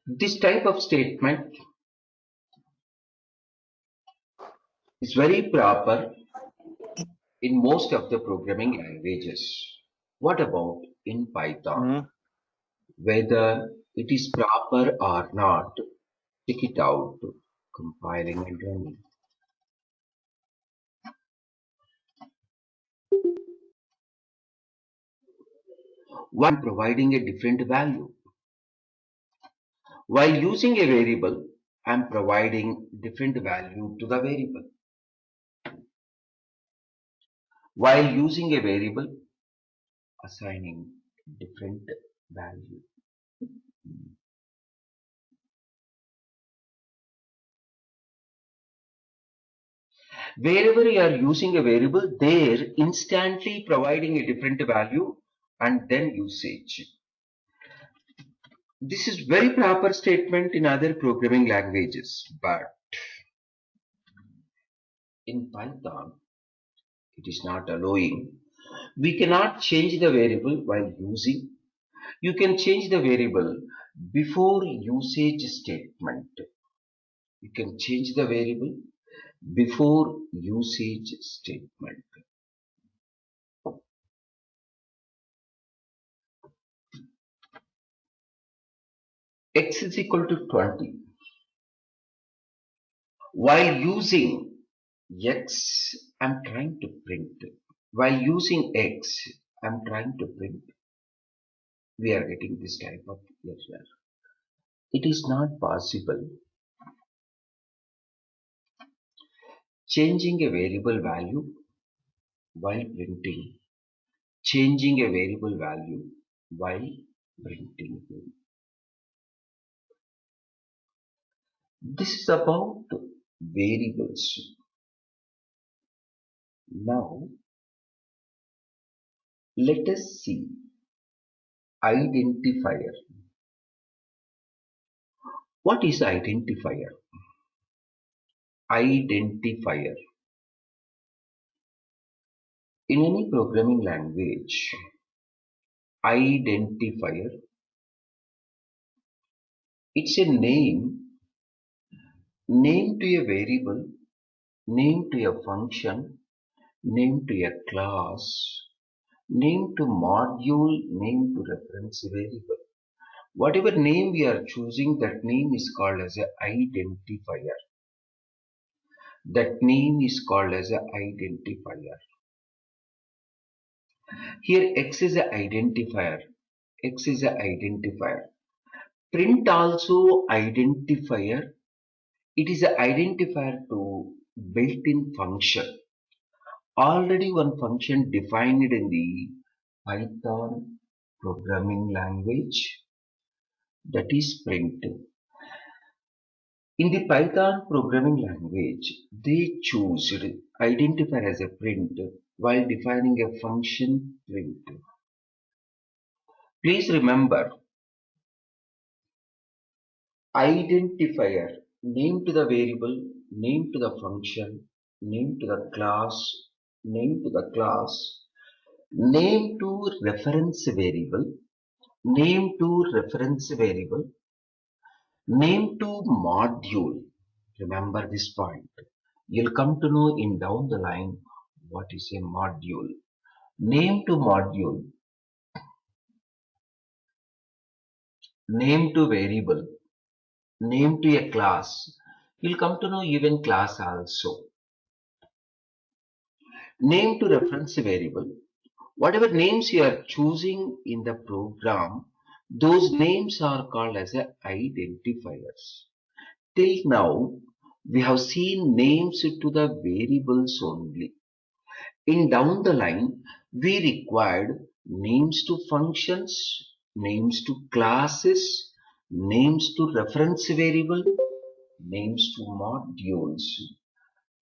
This type of statement is very proper in most of the programming languages. What about in Python? Hmm. Whether it is proper or not, check it out, compiling and running. One providing a different value. While using a variable, I am providing different value to the variable. While using a variable, assigning different value. Wherever you are using a variable, there instantly providing a different value and then usage. This is very proper statement in other programming languages, but in Python, it is not allowing. We cannot change the variable while using. You can change the variable before usage statement. You can change the variable before usage statement. X is equal to 20. While using X, I'm trying to print. While using X, I'm trying to print. We are getting this type of error. It is not possible changing a variable value while printing. Changing a variable value while printing. This is about variables. Now, let us see identifier. What is identifier? Identifier. In any programming language, identifier, it's a name to a variable, name to a function, name to a class, name to module, name to reference variable. Whatever name we are choosing, that name is called as an identifier. That name is called as an identifier. Here X is an identifier. X is an identifier. Print also identifier. It is an identifier to built-in function. Already one function defined in the Python programming language, that is print. In the Python programming language, they choose identifier as a print while defining a function print. Please remember, identifier, name to the variable, name to the function, name to the class, name to the class, name to reference variable, name to reference variable, name to module. Remember this point. You'll come to know in down the line what is a module. Name to module, name to variable, name to a class. You'll come to know even class also. Name to reference variable. Whatever names you are choosing in the program, those names are called as identifiers. Till now, we have seen names to the variables only. In down the line, we required names to functions, names to classes, names to reference variable, names to modules.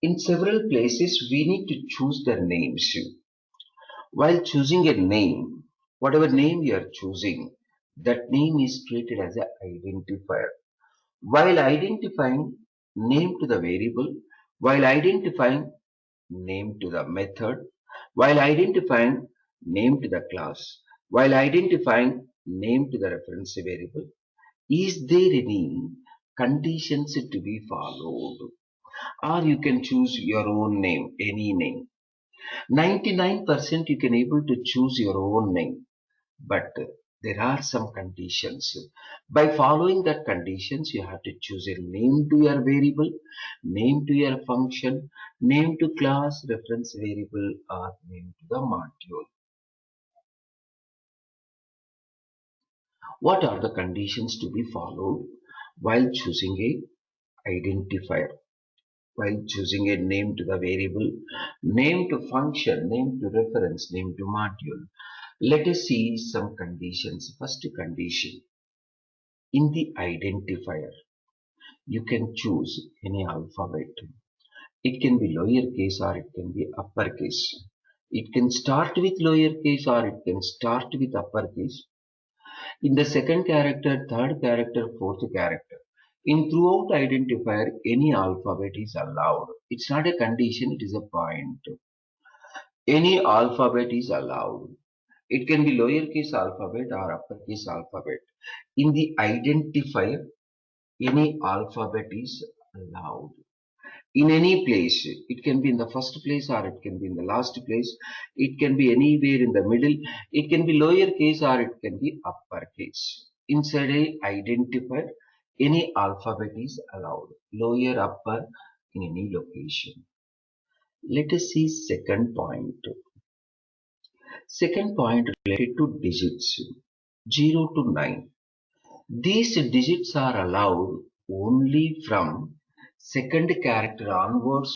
In several places, we need to choose the names. While choosing a name, whatever name you are choosing, that name is treated as an identifier. While identifying name to the variable, while identifying name to the method, while identifying name to the class, while identifying name to the reference variable, Is there any conditions to be followed? Or you can choose your own name, any name. 99% you can able to choose your own name, but there are some conditions. By following that conditions, you have to choose a name to your variable, name to your function, name to class, reference variable, or name to the module. What are the conditions to be followed while choosing a identifier? While choosing a name to the variable, name to function, name to reference, name to module. Let us see some conditions. First condition. In the identifier, you can choose any alphabet. It can be lowercase or it can be uppercase. It can start with lowercase or it can start with uppercase. In the second character, third character, fourth character. In throughout identifier, any alphabet is allowed. It's not a condition, it is a point. Any alphabet is allowed. It can be lowercase alphabet or uppercase alphabet. In the identifier, any alphabet is allowed. In any place, it can be in the first place or it can be in the last place. It can be anywhere in the middle. It can be lowercase or it can be uppercase. Inside a identifier, any alphabet is allowed. Lower, upper, in any location. Let us see second point. Second point related to digits 0 to 9. These digits are allowed only from second character onwards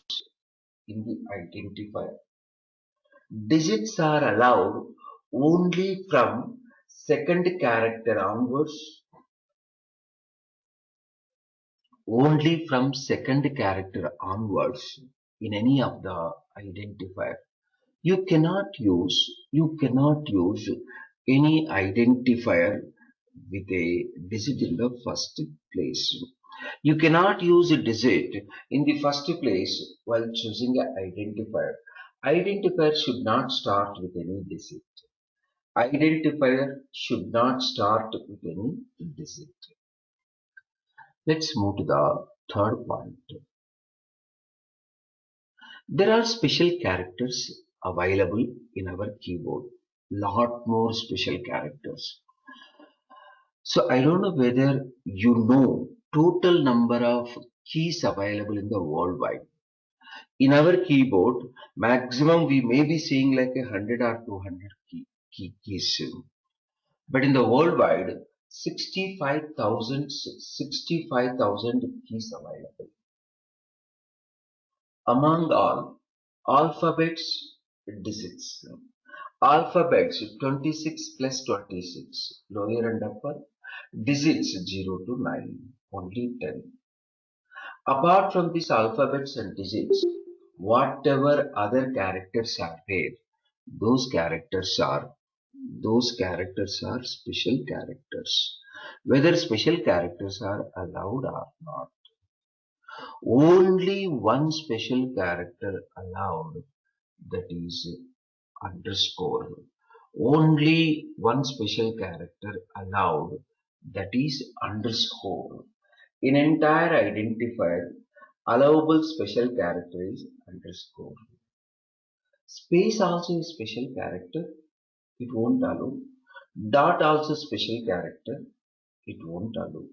in the identifier. Digits are allowed only from second character onwards, only from second character onwards in any of the identifier. You cannot use any identifier with a digit in the first place. You cannot use a digit in the first place while choosing an identifier. Identifier should not start with any digit. Identifier should not start with any digit. Let's move to the third point. There are special characters available in our keyboard. Lot more special characters. So I don't know whether you know total number of keys available in the worldwide. In our keyboard, maximum we may be seeing like 100 or 200 keys. But in the worldwide, 65,000 keys available. Among all, alphabets, digits. Alphabets 26 plus 26, lower and upper. Digits 0 to 9, only 10. Apart from these alphabets and digits, whatever other characters are there, those characters are special characters. Whether special characters are allowed or not. Only one special character allowed, that is underscore. Only one special character allowed, that is underscore. In entire identifier, allowable special character is underscore. Space also is special character, it won't allow. Dot also special character, it won't allow.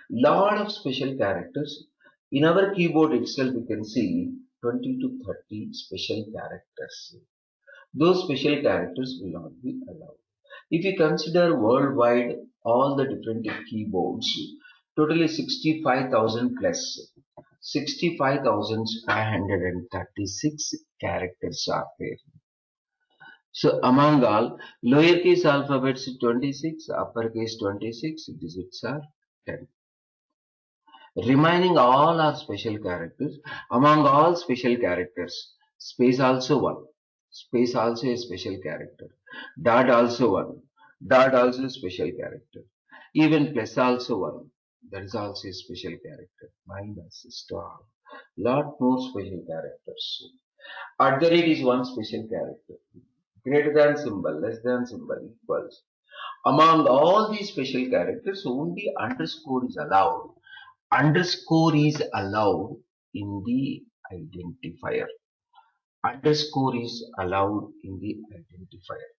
Lot of special characters. In our keyboard itself, you can see 20 to 30 special characters. Those special characters will not be allowed. If you consider worldwide all the different keyboards, totally 65,000 plus 65,536 characters are there. So among all, lowercase alphabets 26, uppercase 26, digits are 10. Remaining all are special characters. Among all special characters, space also one. Space also a special character. Dot also one. Dot also a special character. Even plus also one. That is also a special character. Minus, star. Lot more special characters. At the rate is one special character. Greater than symbol, less than symbol, equals. Among all these special characters, only underscore is allowed. Underscore is allowed in the identifier. Underscore is allowed in the identifier.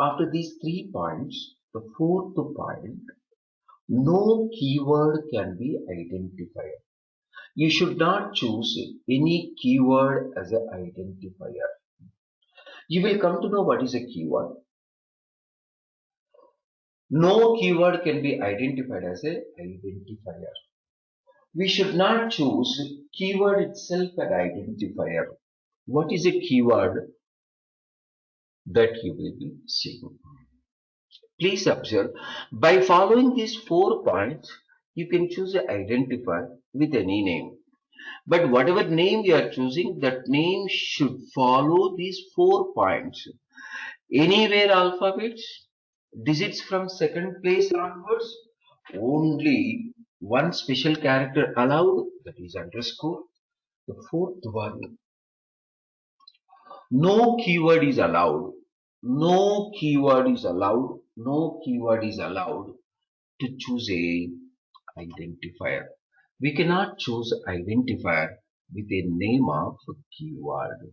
After these 3 points, the fourth point, no keyword can be identifier. You should not choose any keyword as an identifier. You will come to know what is a keyword. No keyword can be identified as an identifier. We should not choose keyword itself as identifier. What is a keyword that you will be seeing? Please observe, by following these 4 points, you can choose an identifier with any name. But whatever name you are choosing, that name should follow these 4 points. Anywhere alphabets, digits from second place onwards, only one special character allowed, that is underscore. The fourth one, no keyword is allowed. No keyword is allowed. No keyword is allowed to choose a identifier. We cannot choose identifier with a name of keyword.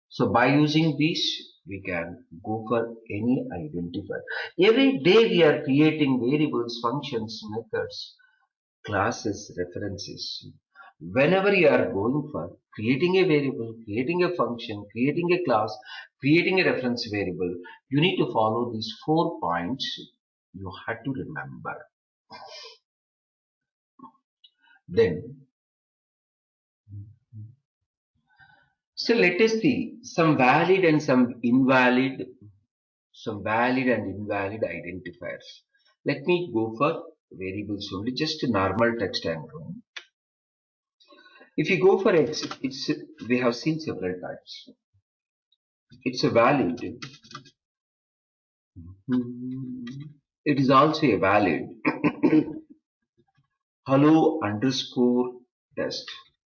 So by using this, we can go for any identifier. Every day we are creating variables, functions, methods, classes, references. Whenever you are going for creating a variable, creating a function, creating a class, creating a reference variable, you need to follow these 4 points. You have to remember. Then, so let us see some valid and some valid and invalid identifiers. Let me go for variables only, just a normal text I am doing. If you go for X, we have seen several types. It's a valid. It is also a valid hello underscore test.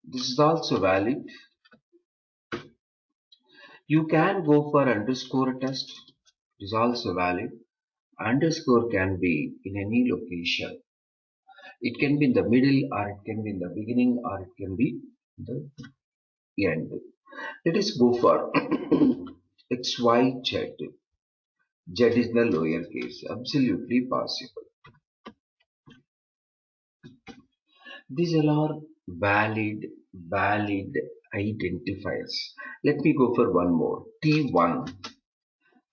This is also valid. You can go for underscore test. It is also valid. Underscore can be in any location. It can be in the middle, or it can be in the beginning, or it can be in the end. Let us go for XYZ. Z is the lower case. Absolutely possible. These all are valid identifiers. Let me go for one more. T1.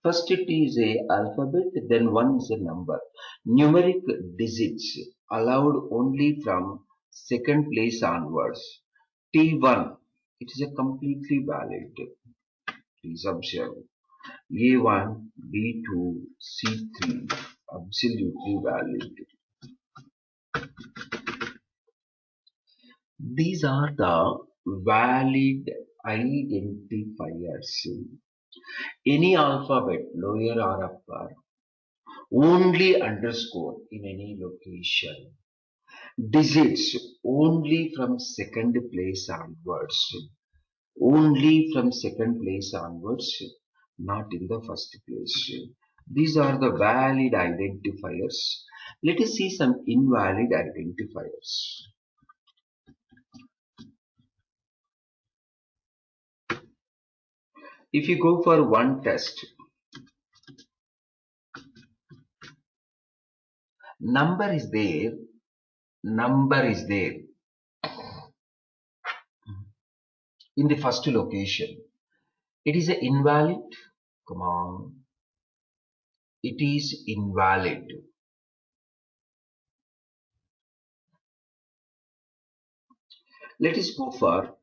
First T is a alphabet, then 1 is a number. Numeric digits allowed only from second place onwards. T1, it is a completely valid. Please observe. A1, B2, C3, absolutely valid. These are the valid identifiers. Any alphabet, lower or upper, only underscore in any location. Digits only from second place onwards. Only from second place onwards, not in the first place. These are the valid identifiers. Let us see some invalid identifiers. If you go for one test, number is there in the first location. It is a invalid. Come on. It is invalid. Let us go for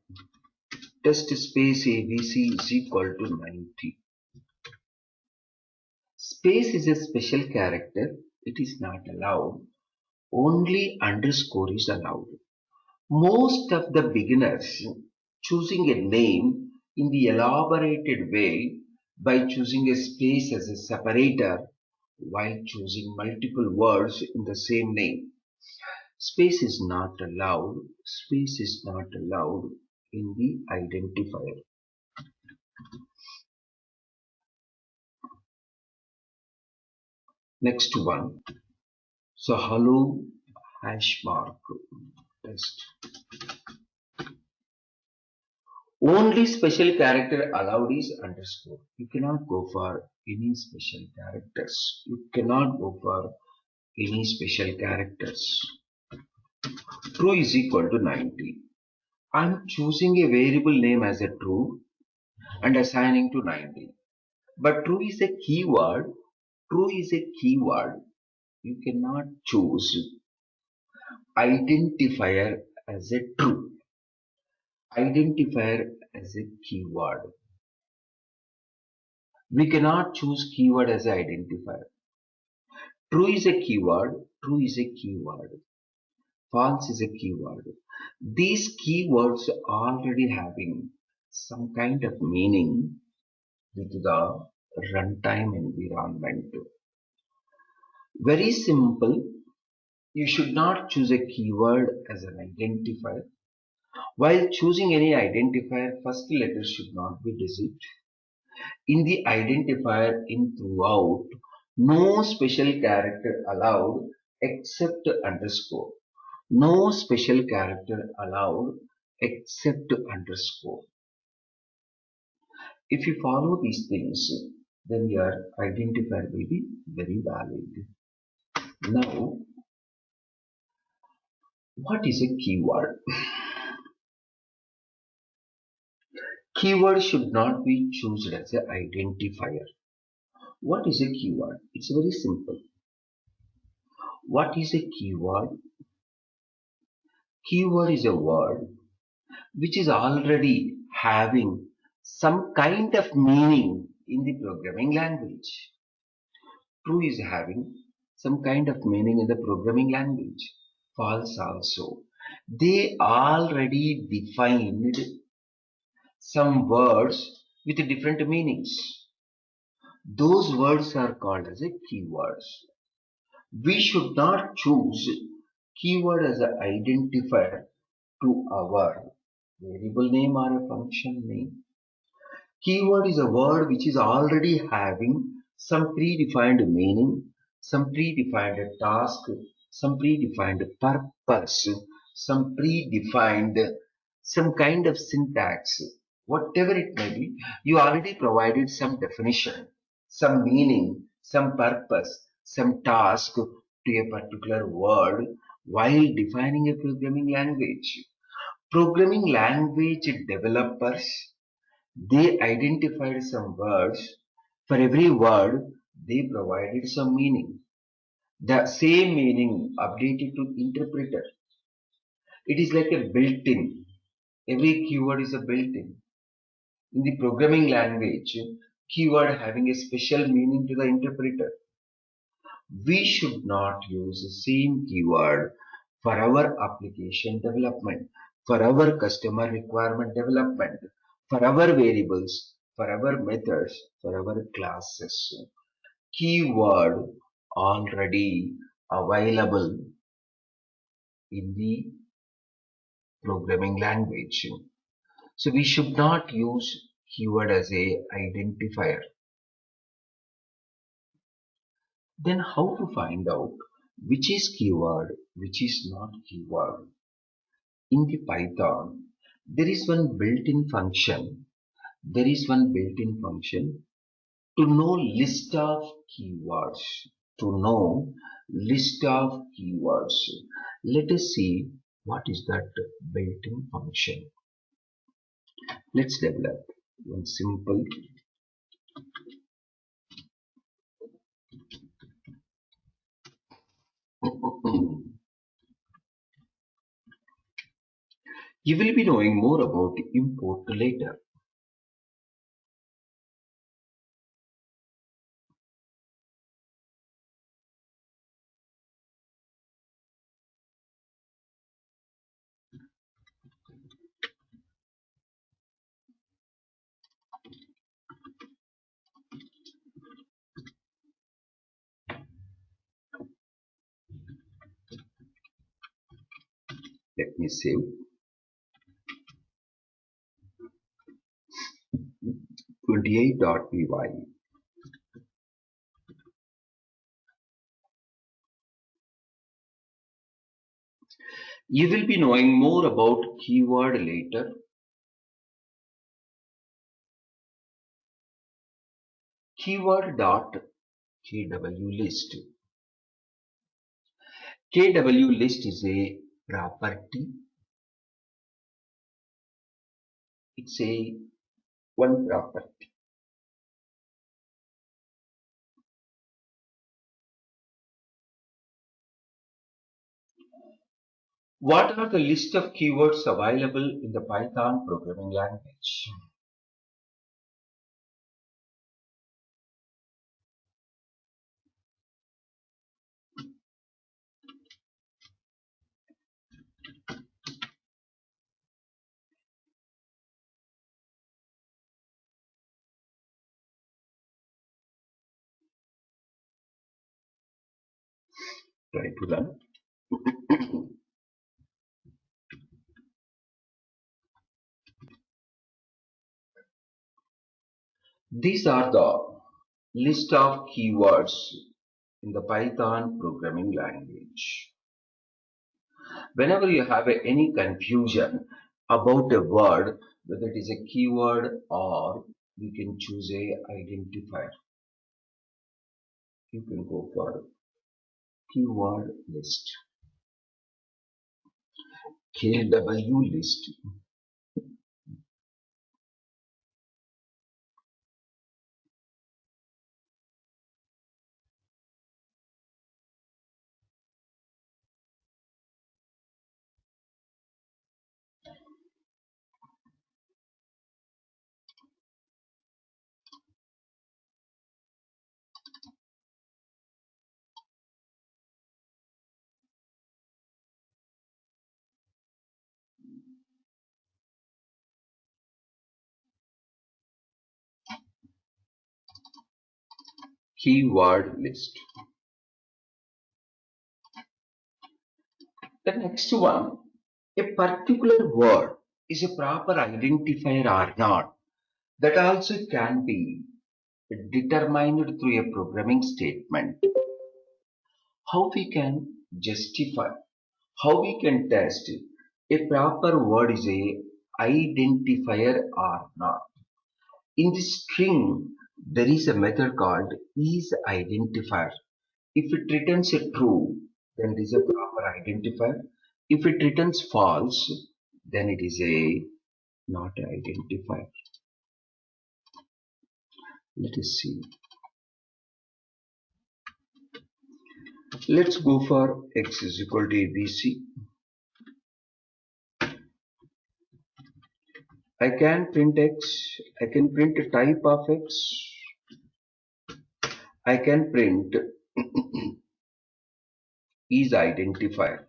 test space ABC is equal to 90. Space is a special character. It is not allowed. Only underscore is allowed. Most of the beginners choosing a name in the elaborated way by choosing a space as a separator while choosing multiple words in the same name. Space is not allowed. Space is not allowed in the identifier. Next one. So hello hash mark test. Only special character allowed is underscore. You cannot go for any special characters. You cannot go for any special characters. True is equal to 90. I'm choosing a variable name as a true and assigning to 90. But true is a keyword. True is a keyword. You cannot choose identifier as a true. Identifier as a keyword. We cannot choose keyword as an identifier. True is a keyword. True is a keyword. False is a keyword. These keywords already having some kind of meaning with the runtime environment. Very simple. You should not choose a keyword as an identifier. While choosing any identifier, first letter should not be digit. In the identifier in throughout, no special character allowed except underscore. No special character allowed except underscore. If you follow these things, then your identifier will be very valid. Now, what is a keyword? Keyword should not be chosen as an identifier. What is a keyword? It's very simple. What is a keyword? Keyword is a word which is already having some kind of meaning in the programming language. True is having some kind of meaning in the programming language. False also. They already defined some words with different meanings. Those words are called as a keywords. We should not choose keyword as an identifier to our variable name or a function name. Keyword is a word which is already having some predefined meaning, some predefined task, some predefined purpose, some predefined some kind of syntax, whatever it may be, you already provided some definition, some meaning, some purpose, some task to a particular word while defining a programming language. Programming language developers, they identified some words. For every word, they provided some meaning. The same meaning updated to interpreter. It is like a built-in. Every keyword is a built-in. In the programming language, keyword having a special meaning to the interpreter. We should not use the same keyword for our application development, for our customer requirement development, for our variables, for our methods, for our classes. Keyword already available in the programming language. So we should not use keyword as a identifier. Then how to find out which is keyword, which is not keyword? In the Python, there is one built-in function. There is one built-in function to know list of keywords. To know list of keywords. Let us see what is that built-in function. Let's develop one simple. You will be knowing more about import later. Let me save 28.py. You will be knowing more about keyword later. Keyword dot KW list. KW list is a property. It's a one property. What are the list of keywords available in the Python programming language? Try to learn. These are the list of keywords in the Python programming language. Whenever you have any confusion about a word, whether it is a keyword or we can choose a identifier, you can go for keyword list, KW list. Keyword list. The next one, a particular word is a proper identifier or not. That also can be determined through a programming statement. How we can justify, how we can test a proper word is a identifier or not. In this string, there is a method called isIdentifier. If it returns a true, then it is a proper identifier. If it returns false, then it is a not identifier. Let us see. Let's go for x is equal to ABC. I can print x, I can print a type of x, I can print is identifier.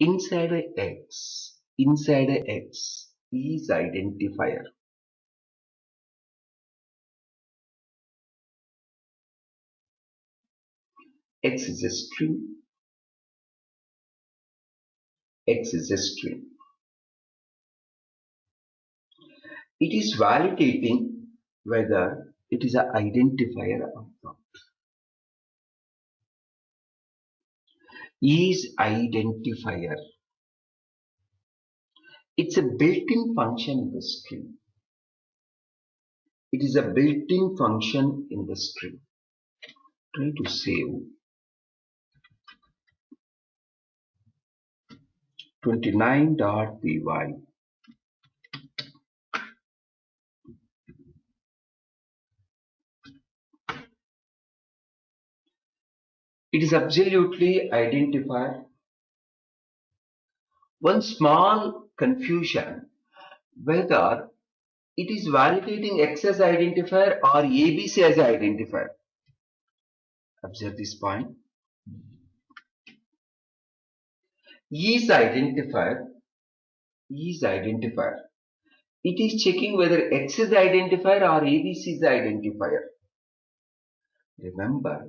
Inside a x is identifier. X is a string, x is a string. It is validating whether it is an identifier or not. Is identifier. It's a built-in function in the string. It is a built-in function in the string. Try to save 29.py. It is absolutely identifier. One small confusion whether it is validating X as identifier or ABC as identifier. Observe this point. Is identifier It is checking whether X is the identifier or ABC is the identifier. Remember,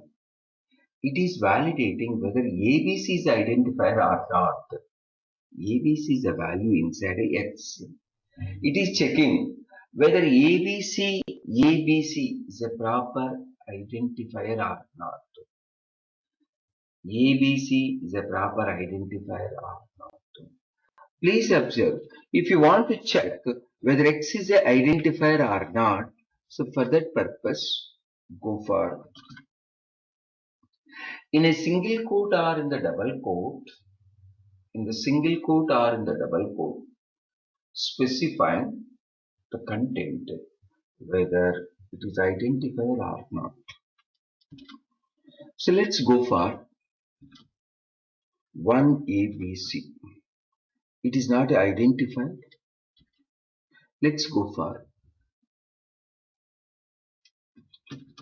it is validating whether ABC is the identifier or not. ABC is a value inside a X. It is checking whether ABC is a proper identifier or not. ABC is a proper identifier or not. Please observe, if you want to check whether X is an identifier or not, so for that purpose, go for in a single quote or in the double quote, in the single quote or in the double quote, specifying the content whether it is identifier or not. So let's go for 1ABC. It is not identified. Let's go for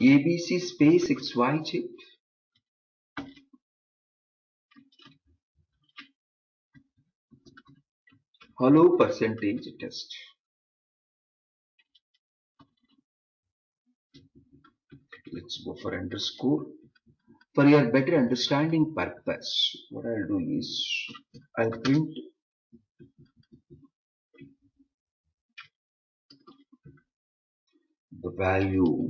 ABC space XYZ. Hello percentage test. Let's go for underscore. For your better understanding purpose, what I'll do is I'll print the value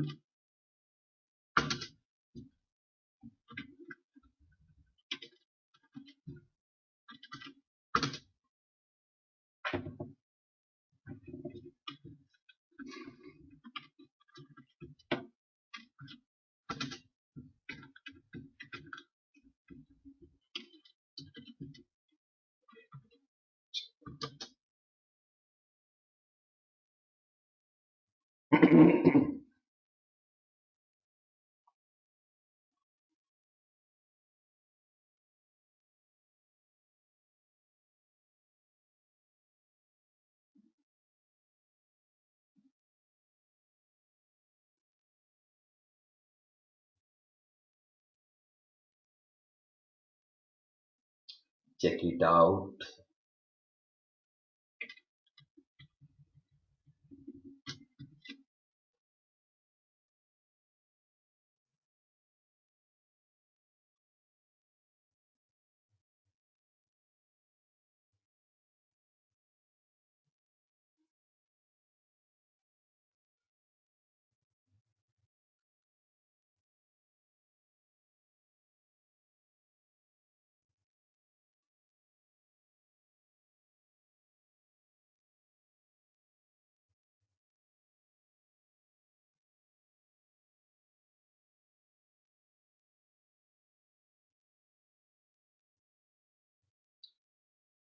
check it out.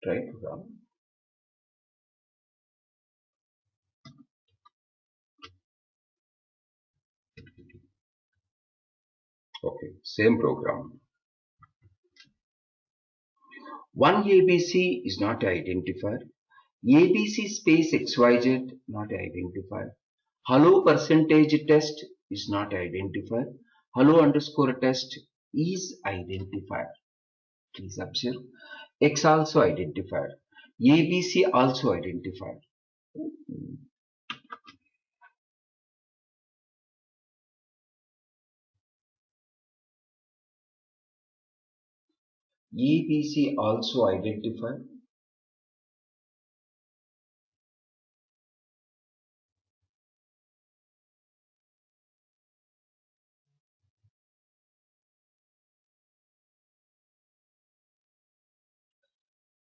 Try to run. Okay, same program. 1ABC is not identifier. ABC space XYZ not identifier. Hello percentage test is not identifier. Hello underscore test is identifier. Please observe. X also identifier. ABC also identifier. ABC also identifier.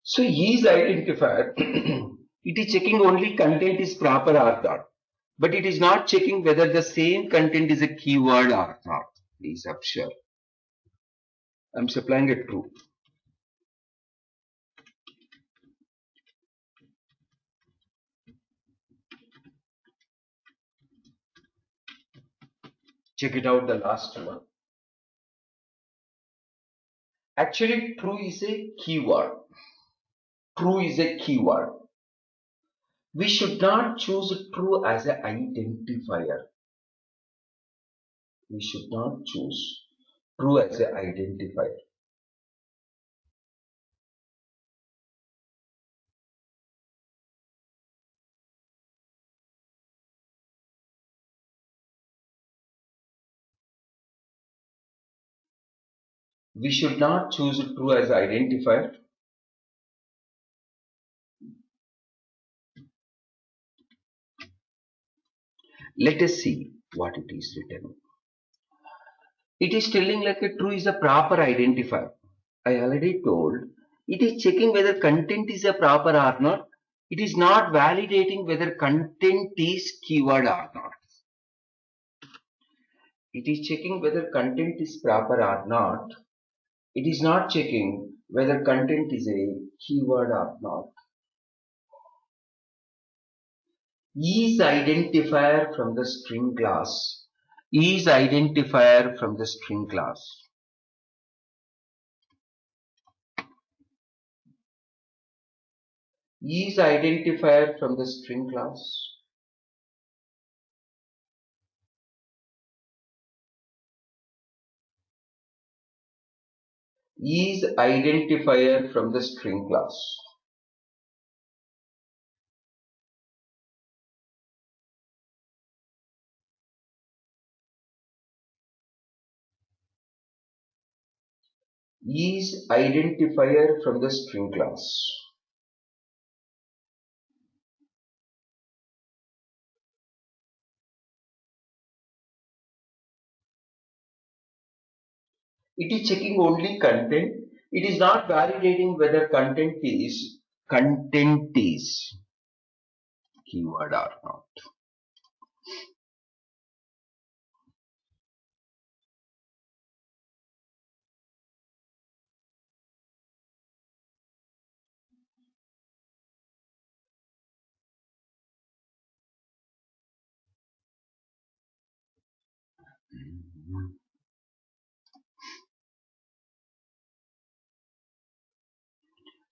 So E is identifier. It is checking only content is proper or not. But it is not checking whether the same content is a keyword or not. Please observe. I'm supplying a true. Check it out, the last one. Actually, true is a keyword. True is a keyword. We should not choose true as an identifier. We should not choose true as an identifier. We should not choose true as identifier. Let us see what it is written. It is telling like a true is a proper identifier. I already told. It is checking whether content is a proper or not. It is not validating whether content is keyword or not. It is checking whether content is proper or not. It is not checking whether content is a keyword or not. Is identifier from the string class. Is identifier from the string class. Is identifier from the string class. Is identifier from the string class. Is identifier from the string class. It is checking only content. It is not validating whether content is keyword or not.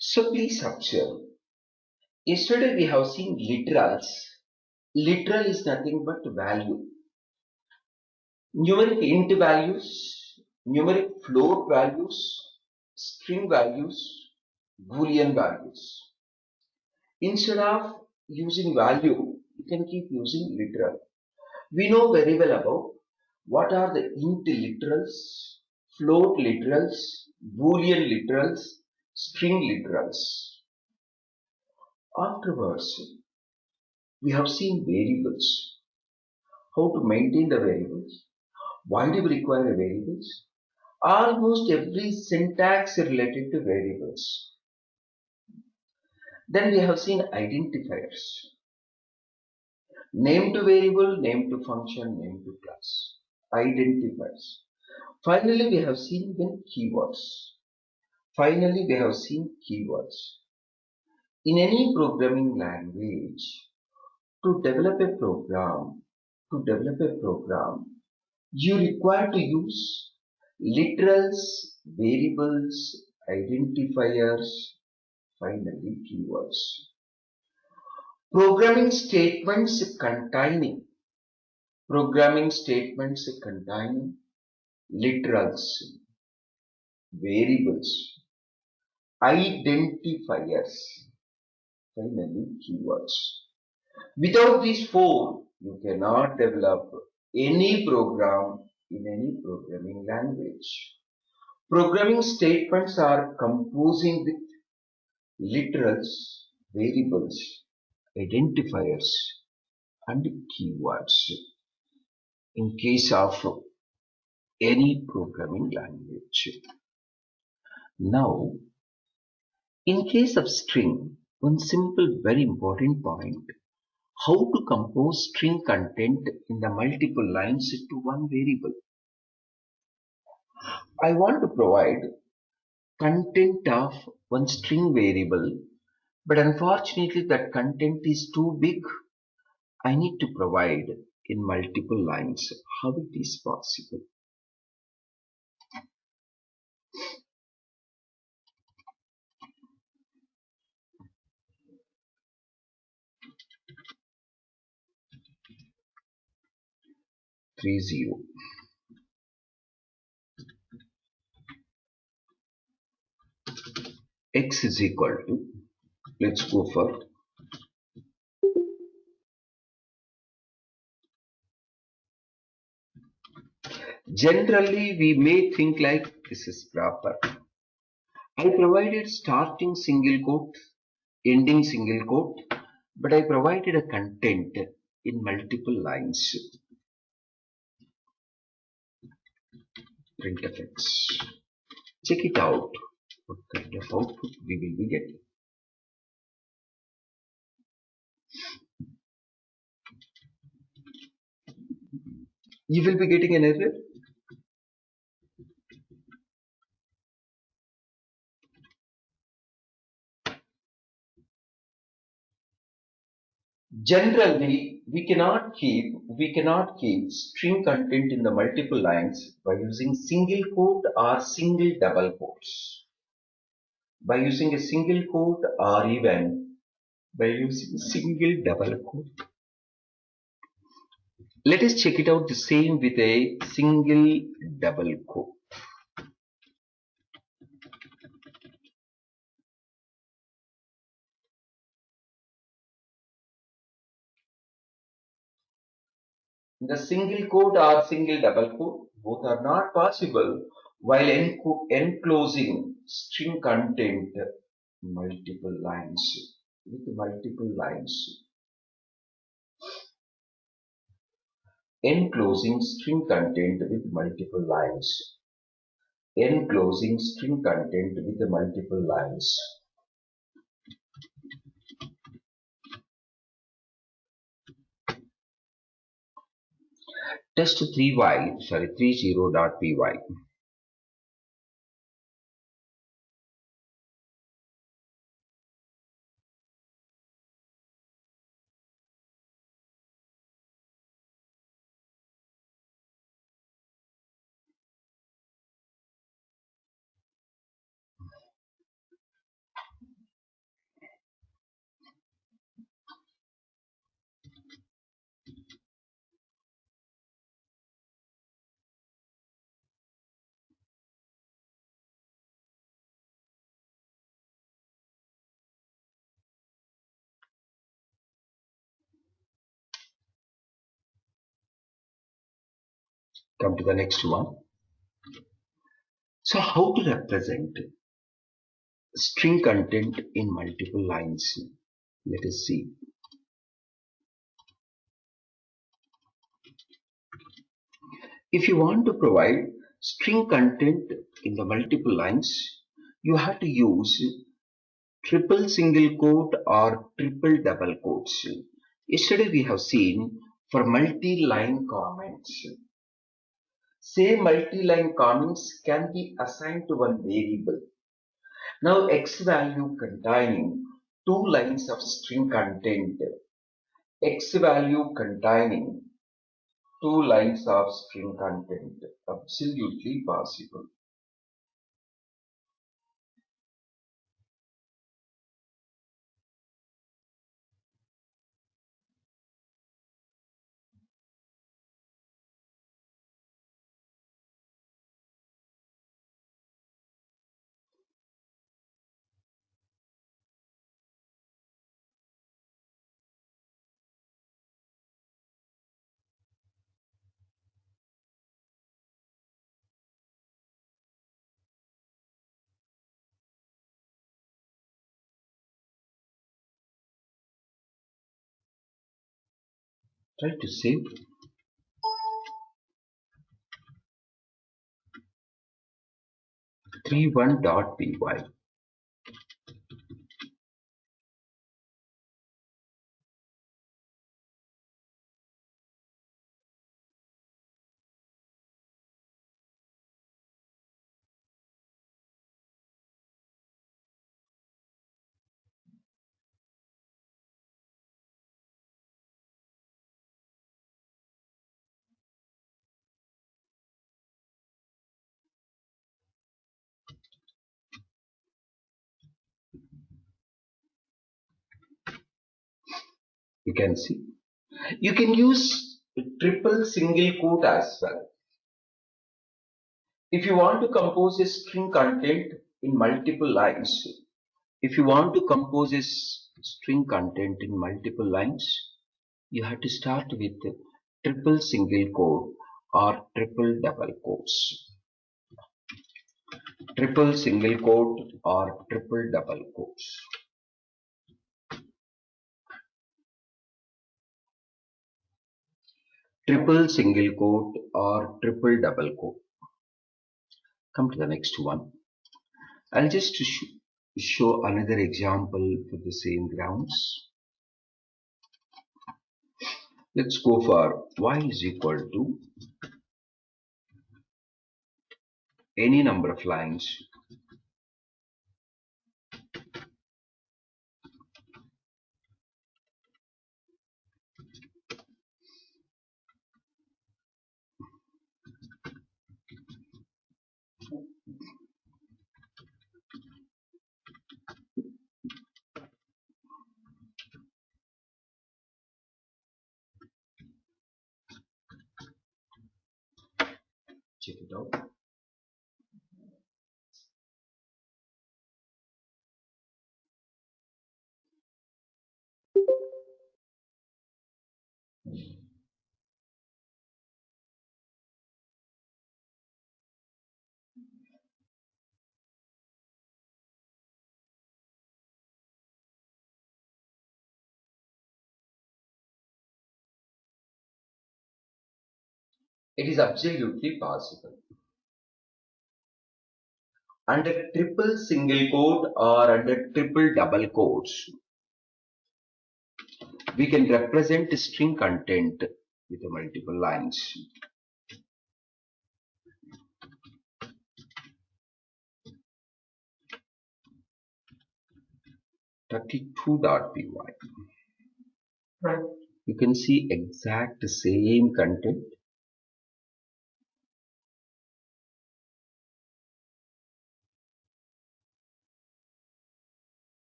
So please observe. Yesterday we have seen literals. Literal is nothing but value. Numeric int values, numeric float values, string values, Boolean values. Instead of using value, you can keep using literal. We know very well about what are the int literals, float literals, Boolean literals, string literals. Afterwards, we have seen variables. How to maintain the variables. Why do we require variables? Almost every syntax related to variables. Then we have seen identifiers. Name to variable, name to function, name to class. Identifiers. Finally, we have seen then keywords. In any programming language, to develop a program, you require to use literals, variables, identifiers, finally keywords. Programming statements containing literals, variables, identifiers, finally keywords. Without these four, you cannot develop any program in any programming language. Programming statements are composing with literals, variables, identifiers, and keywords in case of any programming language. Now, in case of string, one simple, very important point, how to compose string content in the multiple lines to one variable. I want to provide content of one string variable, but unfortunately that content is too big. I need to provide in multiple lines. How it is possible? Three zero. X is equal to, let's go for generally we may think like this is proper. I provided starting single quote, ending single quote, but I provided a content in multiple lines. Printfx. Check it out. What kind of output we will be getting. You will be getting an error. Generally, we cannot keep string content in the multiple lines by using single quote or single double quotes. By using a single quote or even by using single double quote. Let us check it out the same with a single double quote. The single quote or single double quote, both are not possible while enclosing string content multiple lines with multiple lines. Enclosing string content with multiple lines. Enclosing string content with multiple lines. Test 30.py. Come to the next one. So how to represent string content in multiple lines? Let us see. If you want to provide string content in the multiple lines, you have to use triple single quote or triple double quotes. Yesterday we have seen for multi-line comments. Say multi-line comments can be assigned to one variable. Now x value containing two lines of string content. X value containing two lines of string content. Absolutely possible. Try to save. .py. You can see. You can use triple single quote as well. If you want to compose a string content in multiple lines, if you want to compose a string content in multiple lines, you have to start with triple single quote or triple double quotes. triple single quote or triple double quotes. Triple single quote or triple double quote. Come to the next one. I'll just show another example for the same grounds. Let's go for y is equal to any number of lines check it out. It is absolutely possible. Under triple single quote or under triple double quotes, we can represent string content with multiple lines. .32.py. Right. You can see exact same content.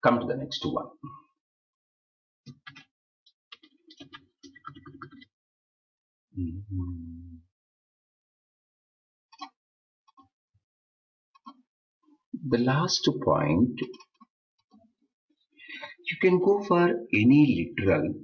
Come to the next one. The last point, you can go for any literal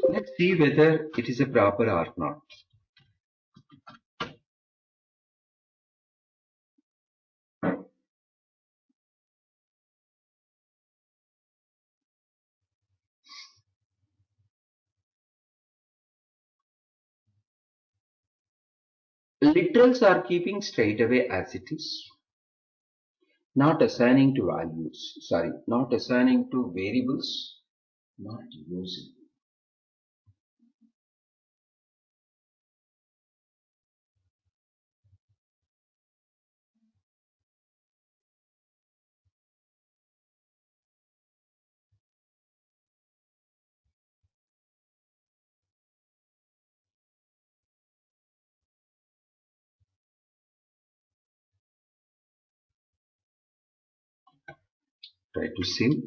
Let's see whether it is a proper or not. Literals are keeping straight away as it is, not assigning to values, not assigning to variables, not using. Try to save.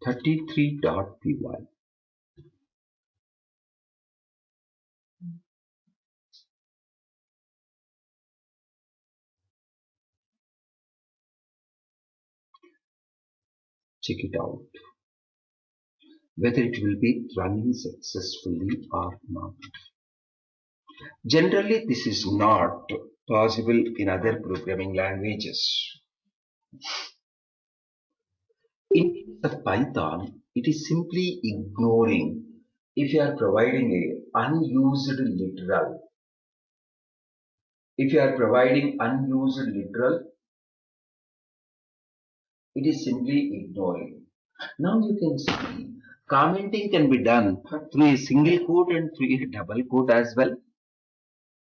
.33.py. Check it out, whether it will be running successfully or not. Generally, this is not possible in other programming languages. In case of Python, it is simply ignoring if you are providing a unused literal. If you are providing unused literal, it is simply ignoring. Now you can see commenting can be done through a single quote and through a double quote as well.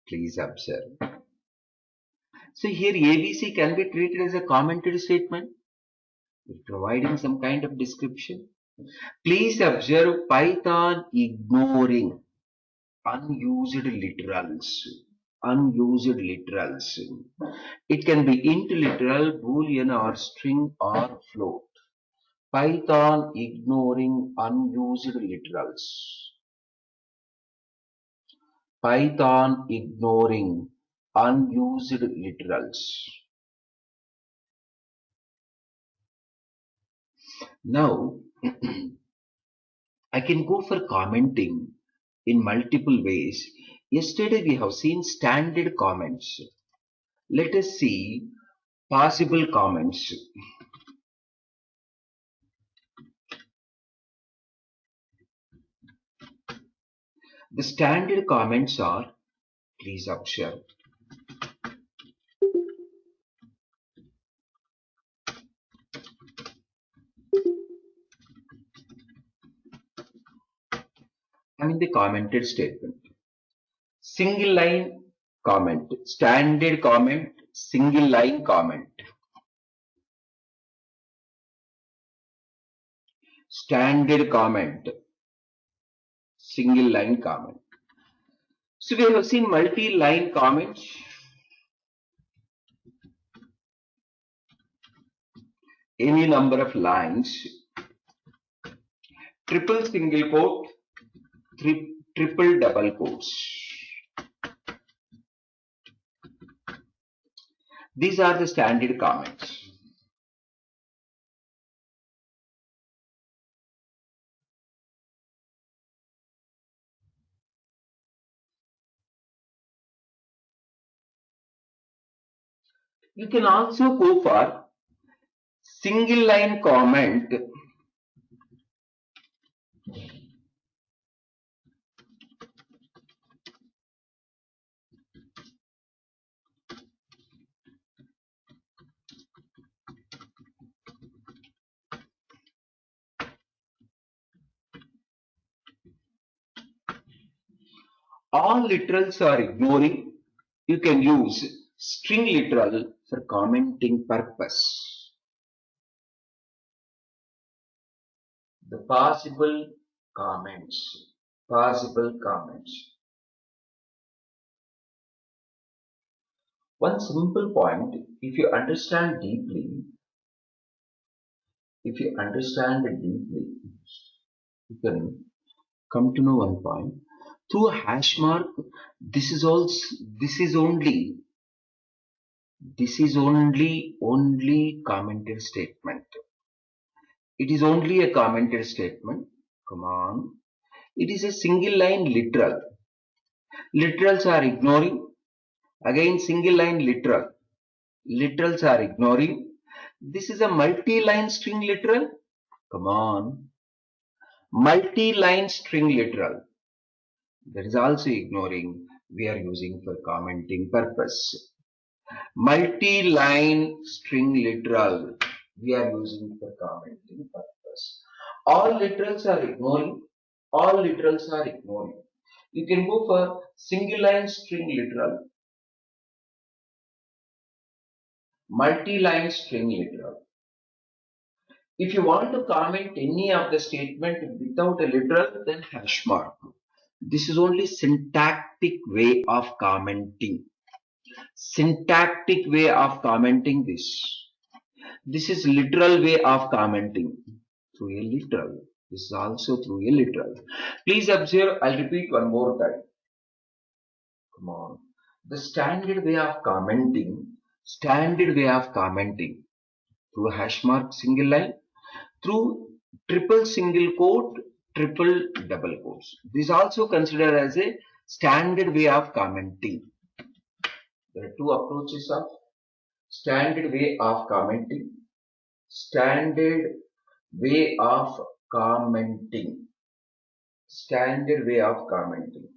Please observe. So here ABC can be treated as a commented statement, providing some kind of description. Please observe Python ignoring unused literals. Unused literals. It can be int literal, boolean or string or float. Python ignoring unused literals. Python ignoring unused literals. Now, I can go for commenting in multiple ways. Yesterday we have seen standard comments. Let us see possible comments. The standard comments are, please observe. I mean the commented statement. Single line comment, standard comment, single line comment. Standard comment, single line comment. So we have seen multi-line comments. Any number of lines, triple single quote, triple double quotes. These are the standard comments. You can also go for single line comment. All literals are ignoring. You can use string literal for commenting purpose. The possible comments. Possible comments. One simple point, if you understand deeply, you can come to know one point. Through a hash mark, this is only commented statement. It is only a commented statement. Come on. It is a single line literal. Literals are ignoring. Again, single line literal. Literals are ignoring. This is a multi-line string literal. Come on. Multi-line string literal. That is also ignoring. We are using for commenting purpose. Multi-line string literal. We are using for commenting purpose. All literals are ignoring. All literals are ignoring. You can go for single line string literal. Multi-line string literal. If you want to comment any of the statement without a literal, then hash mark. This is only syntactic way of commenting. Syntactic way of commenting this. This is literal way of commenting through a literal. This is also through a literal. Please observe, I'll repeat one more time. Come on. The standard way of commenting through hash mark single line, through triple single quote, triple double quotes. This is also considered as a standard way of commenting. There are two approaches of standard way of commenting. Standard way of commenting. Standard way of commenting.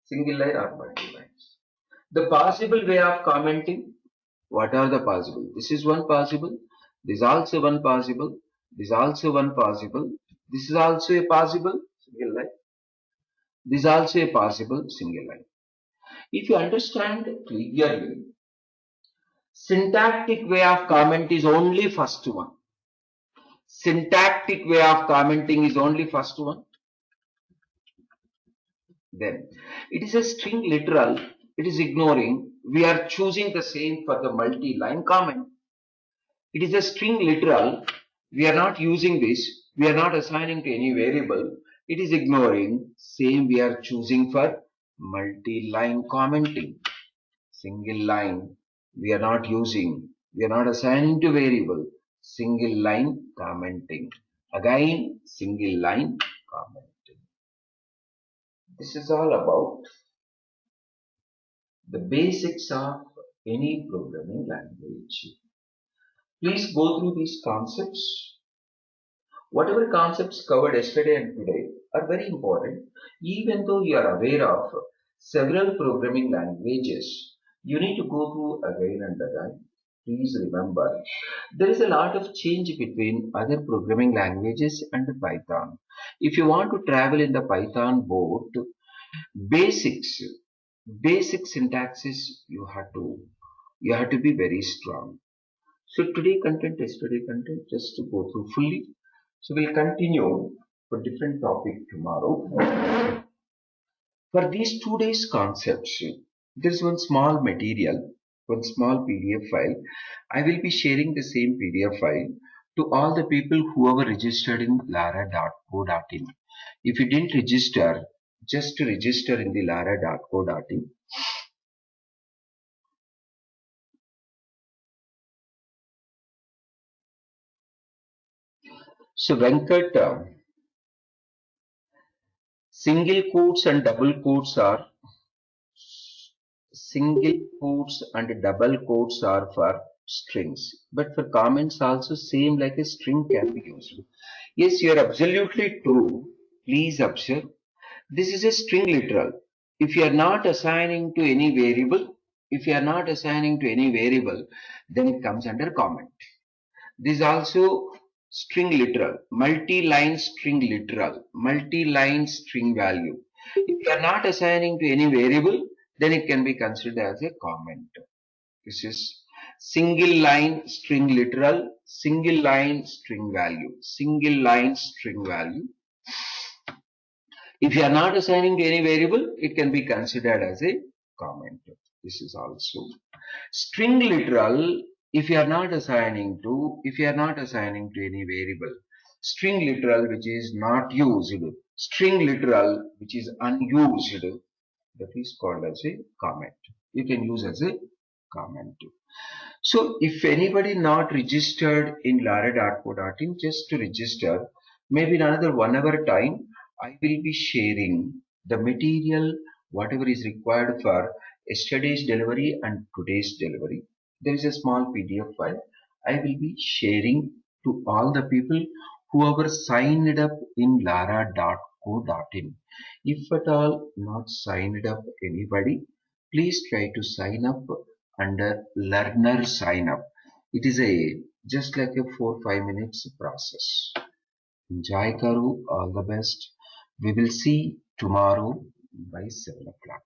Single line or multi lines. The possible way of commenting. What are the possible? This is one possible. This is also one possible. This is also one possible. This is also a possible single line. This is also a possible single line. If you understand clearly, syntactic way of comment is only first one. Syntactic way of commenting is only first one. Then it is a string literal. It is ignoring. We are choosing the same for the multi-line comment. It is a string literal. We are not using this. We are not assigning to any variable. It is ignoring. Same we are choosing for multi-line commenting. Single line we are not using. We are not assigning to variable. Single line commenting. Again, single line commenting. This is all about the basics of any programming language. Please go through these concepts. Whatever concepts covered yesterday and today are very important. Even though you are aware of several programming languages, you need to go through again and again. Please remember, there is a lot of change between other programming languages and Python. If you want to travel in the Python boat, basics, basic syntaxes you have to be very strong. So today content, yesterday content, just to go through fully. So we'll continue for different topic tomorrow. For these 2 days concepts, there is one small material, one small PDF file. I will be sharing the same PDF file to all the people who have registered in lara.co.in. If you didn't register, just to register in the lara.co.in. So Venkat, single quotes and double quotes are single quotes and double quotes are for strings, but for comments also same like a string can be used. Yes, you are absolutely true. Please observe. This is a string literal. If you are not assigning to any variable, if you are not assigning to any variable, then it comes under comment. This is also string literal, multi-line string literal, multi-line string value. If you are not assigning to any variable, then it can be considered as a comment. This is single line string literal, single line string value, single line string value. If you are not assigning to any variable, it can be considered as a comment. This is also string literal. If you are not assigning to any variable, string literal which is not used, string literal which is unused, that is called as a comment. You can use as a comment. So if anybody not registered in lara.co.in, just to register, maybe in another 1 hour time, I will be sharing the material, whatever is required for yesterday's delivery and today's delivery. There is a small PDF file. I will be sharing to all the people who have signed up in lara.co.in. If at all not signed up anybody, please try to sign up under learner sign up. It is a just like a 4-5 minutes process. Enjoy Karu, all the best. We will see tomorrow by 7 o'clock.